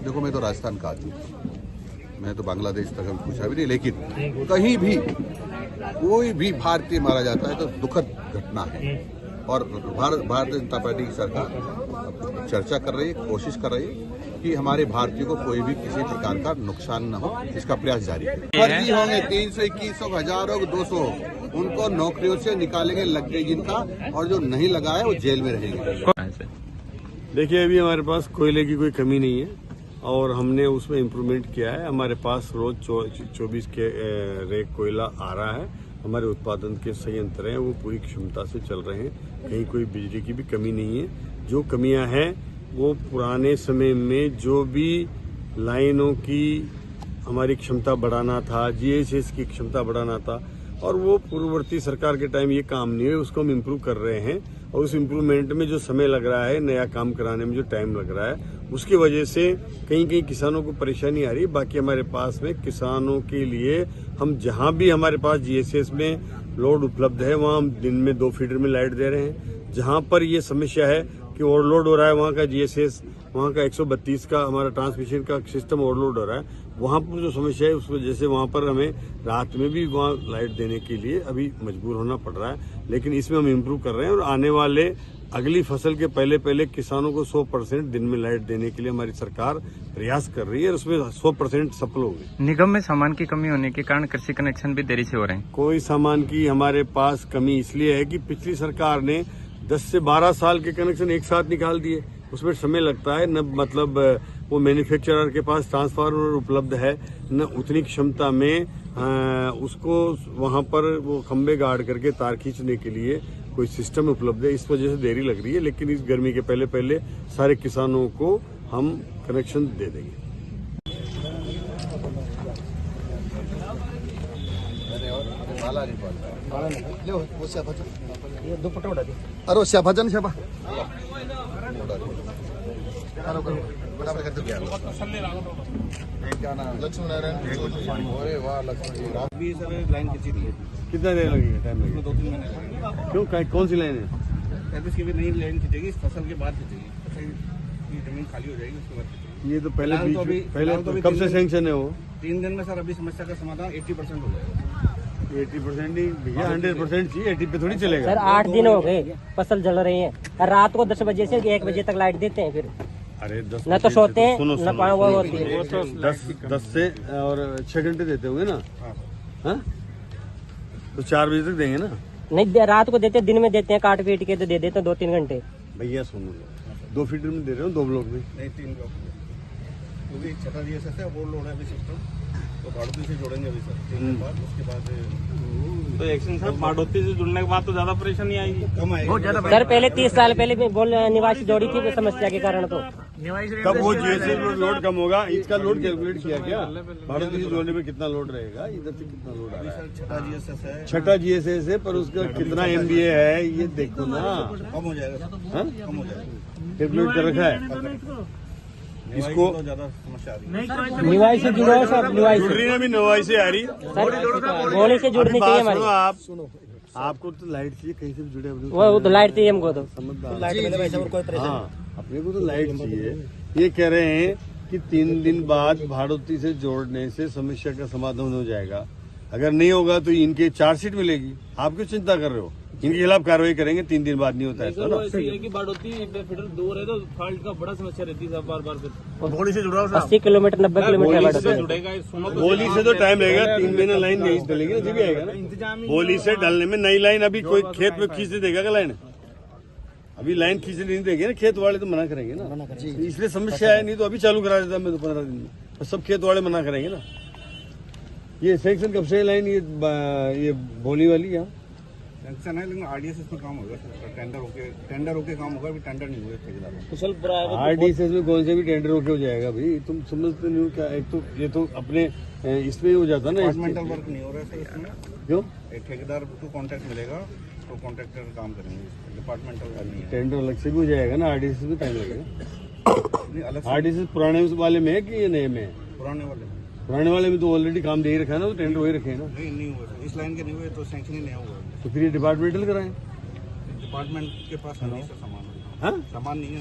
देखो, मैं तो राजस्थान का आदमी हूँ, मैं तो बांग्लादेश तक अभी पूछा भी नहीं, लेकिन कहीं भी कोई भी भारतीय मारा जाता है तो दुखद घटना है। और भारतीय जनता पार्टी की सरकार चर्चा कर रही है, कोशिश कर रही है कि हमारे भारतीयों को कोई भी किसी प्रकार का नुकसान न हो, इसका प्रयास जारी है। फर्जी होंगे 321 1000 हो 200, उनको नौकरियों से निकालेंगे, लग गई जिनका, और जो नहीं लगा है वो जेल में रहेंगे। देखिए, अभी हमारे पास कोयले की कोई कमी नहीं है और हमने उसमें इम्प्रूवमेंट किया है। हमारे पास रोज 24 के रेक कोयला आ रहा है। हमारे उत्पादन के संयंत्र हैं वो पूरी क्षमता से चल रहे हैं, कहीं कोई बिजली की भी कमी नहीं है। जो कमियां हैं वो पुराने समय में जो भी लाइनों की हमारी क्षमता बढ़ाना था, जीएसएस की क्षमता बढ़ाना था, और वो पूर्ववर्ती सरकार के टाइम ये काम नहीं है, उसको हम इम्प्रूव कर रहे हैं। और उस इम्प्रूवमेंट में जो समय लग रहा है, नया काम कराने में जो टाइम लग रहा है, उसकी वजह से कहीं कहीं किसानों को परेशानी आ रही है। बाकी हमारे पास में किसानों के लिए हम जहां भी हमारे पास जीएसएस में लोड उपलब्ध है वहां हम दिन में 2 फीडर में लाइट दे रहे हैं। जहां पर ये समस्या है कि ओवरलोड हो रहा है, वहां का जीएसएस, वहां का 132 का हमारा ट्रांसमिशन का सिस्टम ओवरलोड हो रहा है, वहां पर जो समस्या है उस वजह से वहां पर हमें रात में भी वहां लाइट देने के लिए अभी मजबूर होना पड़ रहा है। लेकिन इसमें हम इम्प्रूव कर रहे हैं और आने वाले अगली फसल के पहले किसानों को 100% दिन में लाइट देने के लिए हमारी सरकार प्रयास कर रही है और उसमें 100% सफल होगी। निगम में सामान की कमी होने के कारण कृषि कनेक्शन भी देरी से हो रहे हैं। कोई सामान की हमारे पास कमी इसलिए है कि पिछली सरकार ने 10 से 12 साल के कनेक्शन एक साथ निकाल दिए। उसमें समय लगता है, न मतलब वो मैन्युफैक्चरर के पास ट्रांसफार्मर उपलब्ध है, न उतनी क्षमता में उसको वहां पर वो खंबे गाड़ करके तार खींचने के लिए कोई सिस्टम उपलब्ध है। इस वजह से देरी लग रही है, लेकिन इस गर्मी के पहले सारे किसानों को हम कनेक्शन दे देंगे। अरे शाबाजन शाबा अभी सर लाइन खींची थी। कितना देर लगेगा? टाइम लगेगा 2-3 महीने। क्यों? कौन सी लाइन है? 35 की भी नई लाइन खींचेगी, इस फसल के बाद खींचेगी। फसल की जमीन खाली हो जाएगी, उसके बाद खींचेगी। ये तो पहले तो कब से सैंक्शन है वो? 3 दिन में सर अभी समस्या का समाधान 80% हो जाएगा। 80% नहीं भैया, 100% चाहिए, 80 पे थोड़ी चलेगा। सर 8 दिन हो गए फसल जल रही है। रात को 10 बजे से 1 बजे तक लाइट देते हैं, फिर अरे 10 न तो सोते हैं सुनो, न पानी होती है। वो तो 10 से और 6 घंटे देते होंगे ना? हाँ, तो 4 बजे तक देंगे ना? नहीं, रात को देते, दिन में देते हैं, काट पीट के तो दे देते हैं 2-3 घंटे। भैया सुनो, 2 फीडर में दे रहे हो, 2 ब्लॉक में नहीं, 3 ब्लॉक में, क्योंकि छठा जीएसएस है, वो लोड है अभी सिस्टम, तो बाड़ोती से जोड़ेंगे अभी सर 3 दिन बाद। उसके बाद तो एक्शन सर बाड़ोती से जुड़ने के बाद तो ज्यादा परेशानी आएगी, कम आएगी। सर पहले 30 साल पहले भी बोल निवासी जोड़ी थी समस्या के कारण। तो कब वो जीएसएस लोड कम होगा? इसका लोड कैलकुलेट किया क्या? बाड़ोती से जोड़ने में कितना लोड रहेगा, इधर से कितना लोड आ रहा है? छठा जीएसएस है, छठा जीएसएस है, पर उसका कितना एमबीए है ये देखो ना। कम हो जाएगा, कम हो जाएगा, कैलकुलेट कर रखा है इसको। तो ज्यादा समस्या आ रही है। निवाई से जुड़ो सर, निवाई जुड़ रही है अभी, नवाई से आ रही। गोली से जुड़नी चाहिए हमारी। आप आपको तो लाइट चाहिए, कहीं से भी जुड़े वो तो लाइट चाहिए हमको, तो समझदार। हाँ, अपने को तो लाइट चाहिए। ये कह रहे हैं कि 3 दिन बाद भाड़ोती से जोड़ने से समस्या का समाधान हो जाएगा। अगर नहीं होगा तो इनके चार्जशीट मिलेगी। आप क्यों चिंता कर रहे हो? इनके खिलाफ कार्रवाई करेंगे। 3 दिन बाद नहीं होता है तो ऐसी है कि बाड़ोती फीडर दूर है तो फॉल्ट का बड़ा समस्या रहती है बार-बार। गोली से जुड़ा 80 किलोमीटर 90 किलोमीटर जुड़ेगा। होली से तो टाइम लगेगा, 3 महीना लाइन नहीं डलेगी ना, जी भी आएगा ना। होली से डालने में नई लाइन अभी कोई खेत में खींचने देगा क्या? लाइन अभी लाइन खींचने नहीं देंगे ना, खेत वाले तो मना करेंगे ना, इसलिए समस्या है। नहीं तो अभी चालू करा देता मैं तो 15 दिन में, सब खेत वाले मना करेंगे ना। ये सेक्शन कब से लाइन ये भोली वाली है टेंशन है, लेकिन आरडीएसएस में काम होगा, टेंडर होके काम होगा। अभी टेंडर नहीं हुए ठेकेदार। आरडीएसएस में कौन से भी टेंडर होके हो जाएगा भाई? तुम समझते नहीं हो क्या? एक तो ये तो अपने इसमें हो जाता ना, डिपार्टमेंटल वर्क नहीं हो रहा है सर इसमें। क्यों? एक ठेकेदार को कॉन्ट्रैक्ट मिलेगा तो कॉन्ट्रैक्टर काम करेंगे, डिपार्टमेंटल का नहीं है। टेंडर अलग से भी हो जाएगा ना, आरडीएसएस में टाइम लगेगा। नहीं, अलग से आरडीएसएस पुराने वाले में है कि ये नए में है? पुराने वाले पुराने वाले में तो ऑलरेडी काम दे ही रखा है ना, तो टेंडर वही रखे है ना। नहीं हुआ सर, इस लाइन के नहीं हुए तो सैंक्शन ही नहीं हुआ। तो फिर ये डिपार्टमेंटल कराएं। डिपार्टमेंट के पास नहीं सर सामान, हाँ, सामान नहीं है।